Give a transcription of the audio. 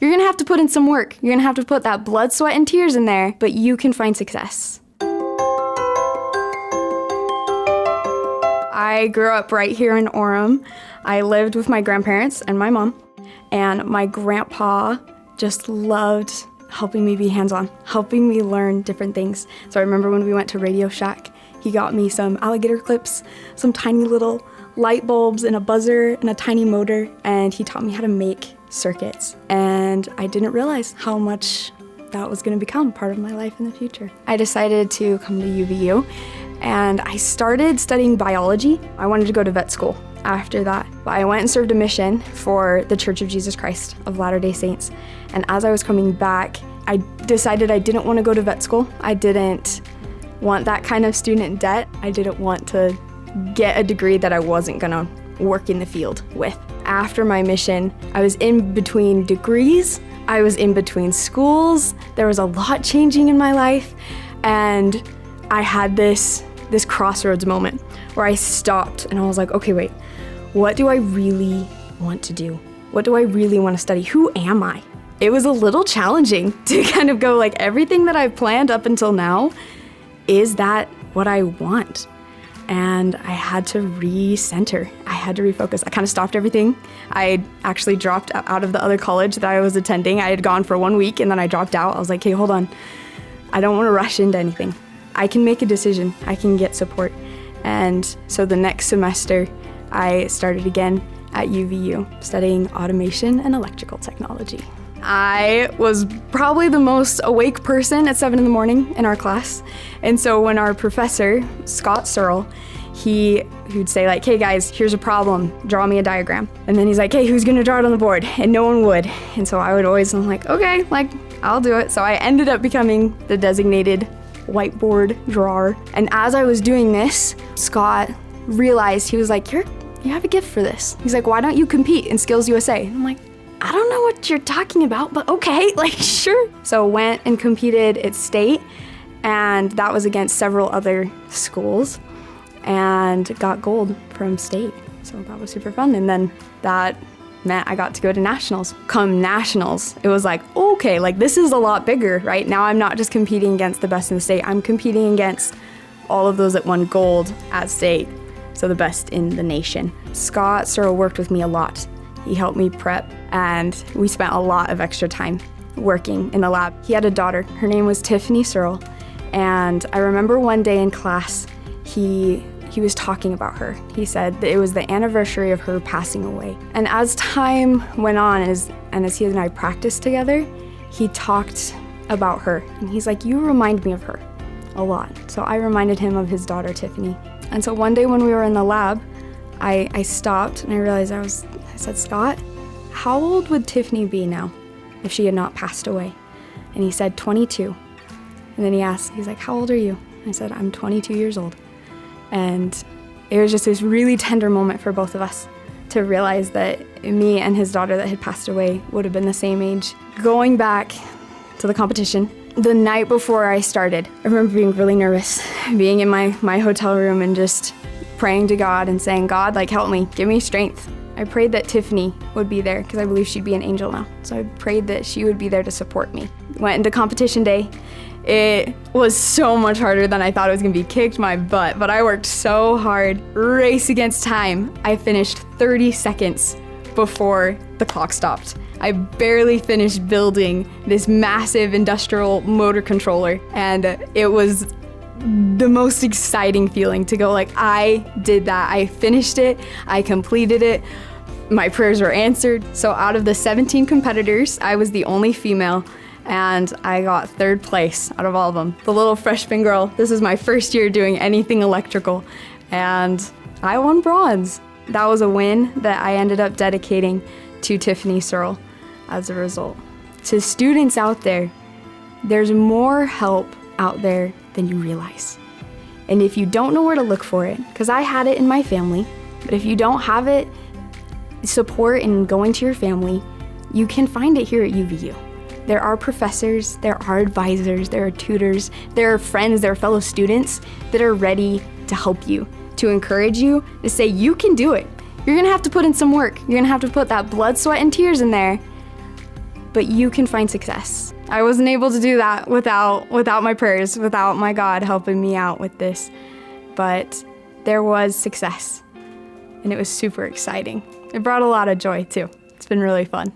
You're gonna have to put in some work. You're gonna have to put that blood, sweat, and tears in there, but you can find success. I grew up right here in Orem. I lived with my grandparents and my mom, and my grandpa just loved helping me be hands-on, helping me learn different things. So I remember when we went to Radio Shack, he got me some alligator clips, some tiny little light bulbs and a buzzer and a tiny motor, and he taught me how to make circuits. And I didn't realize how much that was gonna become part of my life in the future. I decided to come to UVU, and I started studying biology. I wanted to go to vet school after that, but I went and served a mission for the Church of Jesus Christ of Latter-day Saints. And as I was coming back, I decided I didn't want to go to vet school. I didn't want that kind of student debt. I didn't want to get a degree that I wasn't gonna work in the field with. After my mission, I was in between degrees, I was in between schools, there was a lot changing in my life, and I had this crossroads moment where I stopped and I was like, okay, wait, what do I really want to do? What do I really want to study? Who am I? It was a little challenging to kind of go like, everything that I've planned up until now, is that what I want? And I had to recenter. I had to refocus. I kind of stopped everything. I actually dropped out of the other college that I was attending. I had gone for 1 week and then I dropped out. I was like, hey, hold on. I don't want to rush into anything. I can make a decision. I can get support. And so the next semester, I started again at UVU, studying automation and electrical technology. I was probably the most awake person at 7 in the morning in our class. And so when our professor, Scott Searle, he would say like, hey guys, here's a problem, draw me a diagram. And then he's like, hey, who's gonna draw it on the board? And no one would. And so I would always, I'm like, okay, like, I'll do it. So I ended up becoming the designated whiteboard drawer. And as I was doing this, Scott realized, he was like, you have a gift for this. He's like, why don't you compete in SkillsUSA? And I'm like, I don't know what you're talking about, but okay, like, sure. So went and competed at state, and that was against several other schools, and got gold from state. So that was super fun. And then that meant I got to go to nationals. Come nationals, it was like, okay, like this is a lot bigger, right? Now I'm not just competing against the best in the state, I'm competing against all of those that won gold at state. So the best in the nation. Scott Searle worked with me a lot. He helped me prep, and we spent a lot of extra time working in the lab. He had a daughter, her name was Tiffany Searle, and I remember one day in class, he was talking about her. He said that it was the anniversary of her passing away. And as time went on, and as he and I practiced together, he talked about her. And he's like, you remind me of her a lot. So I reminded him of his daughter, Tiffany. And so one day when we were in the lab, I stopped and I realized I said, Scott, how old would Tiffany be now if she had not passed away? And he said, 22. And then he asked, he's like, how old are you? I said, I'm 22 years old. And it was just this really tender moment for both of us to realize that me and his daughter that had passed away would have been the same age. Going back to the competition, the night before I started, I remember being really nervous, being in my hotel room and just praying to God and saying, God, like, help me, give me strength. I prayed that Tiffany would be there because I believe she'd be an angel now. So I prayed that she would be there to support me. Went into competition day. It was so much harder than I thought it was gonna be. Kicked my butt, but I worked so hard. Race against time. I finished 30 seconds before the clock stopped. I barely finished building this massive industrial motor controller, and it was the most exciting feeling to go like, I did that. I finished it, I completed it, my prayers were answered. So out of the 17 competitors, I was the only female, and I got 3rd place out of all of them. The little freshman girl, this is my first year doing anything electrical, and I won bronze. That was a win that I ended up dedicating to Tiffany Searle as a result. To students out there, there's more help out there than you realize. And if you don't know where to look for it, because I had it in my family, but if you don't have it, support in going to your family, you can find it here at UVU. There are professors, there are advisors, there are tutors, there are friends, there are fellow students that are ready to help you, to encourage you, to say you can do it. You're gonna have to put in some work. You're gonna have to put that blood, sweat, and tears in there, but you can find success. I wasn't able to do that without my prayers, without my God helping me out with this, but there was success, and it was super exciting. It brought a lot of joy too. It's been really fun.